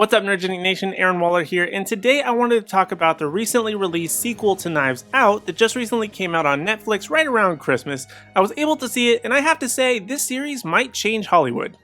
What's up, Nerdgenic Nation? Aaron Waller here, and today I wanted to talk about the recently released sequel to Knives Out that just recently came out on Netflix right around Christmas. I was able to see it, and I have to say, this series might change Hollywood.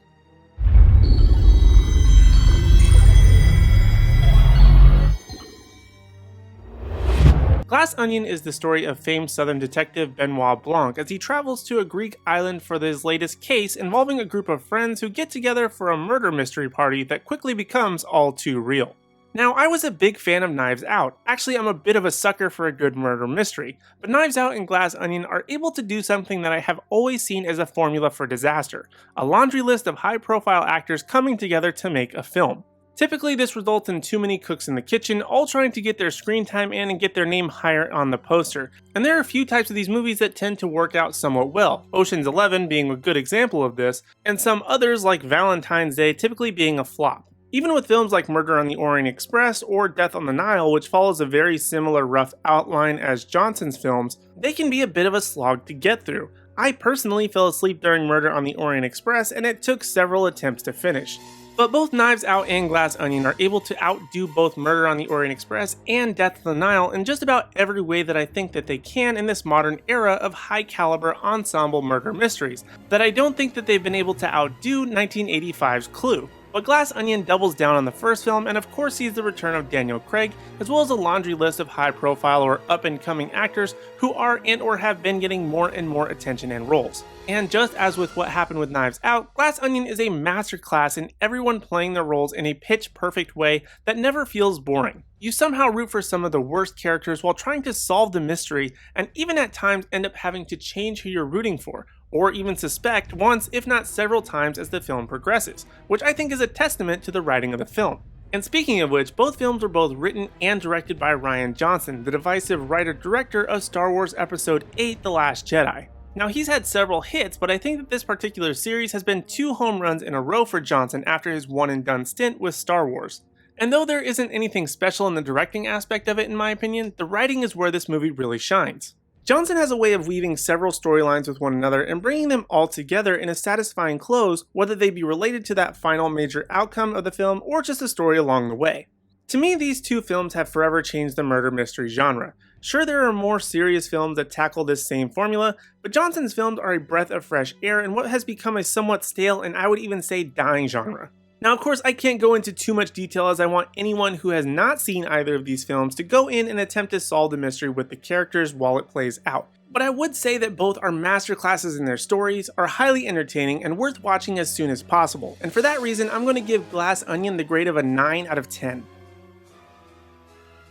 Glass Onion is the story of famed Southern detective Benoit Blanc as he travels to a Greek island for his latest case involving a group of friends who get together for a murder mystery party that quickly becomes all too real. Now, I was a big fan of Knives Out. Actually, I'm a bit of a sucker for a good murder mystery, but Knives Out and Glass Onion are able to do something that I have always seen as a formula for disaster: a laundry list of high-profile actors coming together to make a film. Typically, this results in too many cooks in the kitchen, all trying to get their screen time in and get their name higher on the poster. And there are a few types of these movies that tend to work out somewhat well, Ocean's 11 being a good example of this, and some others like Valentine's Day typically being a flop. Even with films like Murder on the Orient Express or Death on the Nile, which follows a very similar rough outline as Johnson's films, they can be a bit of a slog to get through. I personally fell asleep during Murder on the Orient Express, and it took several attempts to finish. But both Knives Out and Glass Onion are able to outdo both Murder on the Orient Express and Death on the Nile in just about every way that I think that they can in this modern era of high-caliber ensemble murder mysteries, that I don't think that they've been able to outdo 1985's Clue. But Glass Onion doubles down on the first film and of course sees the return of Daniel Craig, as well as a laundry list of high-profile or up-and-coming actors who are and or have been getting more and more attention and roles. And just as with what happened with Knives Out, Glass Onion is a masterclass in everyone playing their roles in a pitch-perfect way that never feels boring. You somehow root for some of the worst characters while trying to solve the mystery, and even at times end up having to change who you're rooting for, or even suspect once, if not several times as the film progresses, which I think is a testament to the writing of the film. And speaking of which, both films were both written and directed by Rian Johnson, the divisive writer-director of Star Wars Episode 8: The Last Jedi. Now, he's had several hits, but I think that this particular series has been 2 home runs in a row for Johnson after his one-and-done stint with Star Wars. And though there isn't anything special in the directing aspect of it in my opinion, the writing is where this movie really shines. Johnson has a way of weaving several storylines with one another and bringing them all together in a satisfying close, whether they be related to that final major outcome of the film or just a story along the way. To me, these 2 films have forever changed the murder mystery genre. Sure, there are more serious films that tackle this same formula, but Johnson's films are a breath of fresh air in what has become a somewhat stale and I would even say dying genre. Now, of course, I can't go into too much detail as I want anyone who has not seen either of these films to go in and attempt to solve the mystery with the characters while it plays out. But I would say that both are masterclasses in their stories, are highly entertaining, and worth watching as soon as possible. And for that reason, I'm going to give Glass Onion the grade of a 9 out of 10.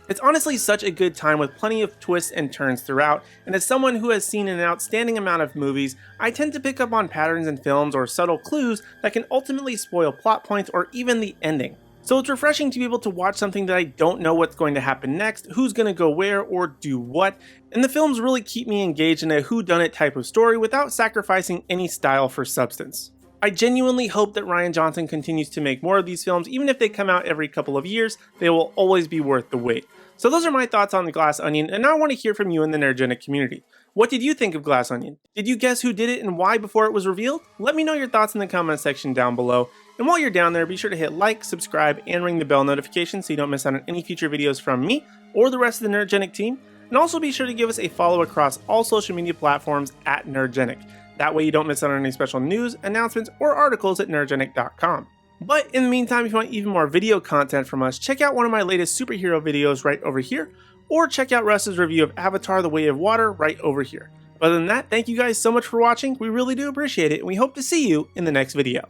It's honestly such a good time with plenty of twists and turns throughout, and as someone who has seen an outstanding amount of movies, I tend to pick up on patterns in films or subtle clues that can ultimately spoil plot points or even the ending. So it's refreshing to be able to watch something that I don't know what's going to happen next, who's going to go where or do what, and the films really keep me engaged in a whodunit type of story without sacrificing any style for substance. I genuinely hope that Rian Johnson continues to make more of these films. Even if they come out every couple of years, they will always be worth the wait. So those are my thoughts on the Glass Onion, and now I want to hear from you in the Nerdgenic community. What did you think of Glass Onion? Did you guess who did it and why before it was revealed? Let me know your thoughts in the comment section down below. And while you're down there, be sure to hit like, subscribe, and ring the bell notification so you don't miss out on any future videos from me or the rest of the Nerdgenic team. And also be sure to give us a follow across all social media platforms at Nerdgenic. That way you don't miss out on any special news, announcements, or articles at nerdgenic.com. But in the meantime, if you want even more video content from us, check out one of my latest superhero videos right over here, or check out Russ's review of Avatar: The Way of Water right over here. Other than that, thank you guys so much for watching, we really do appreciate it, and we hope to see you in the next video.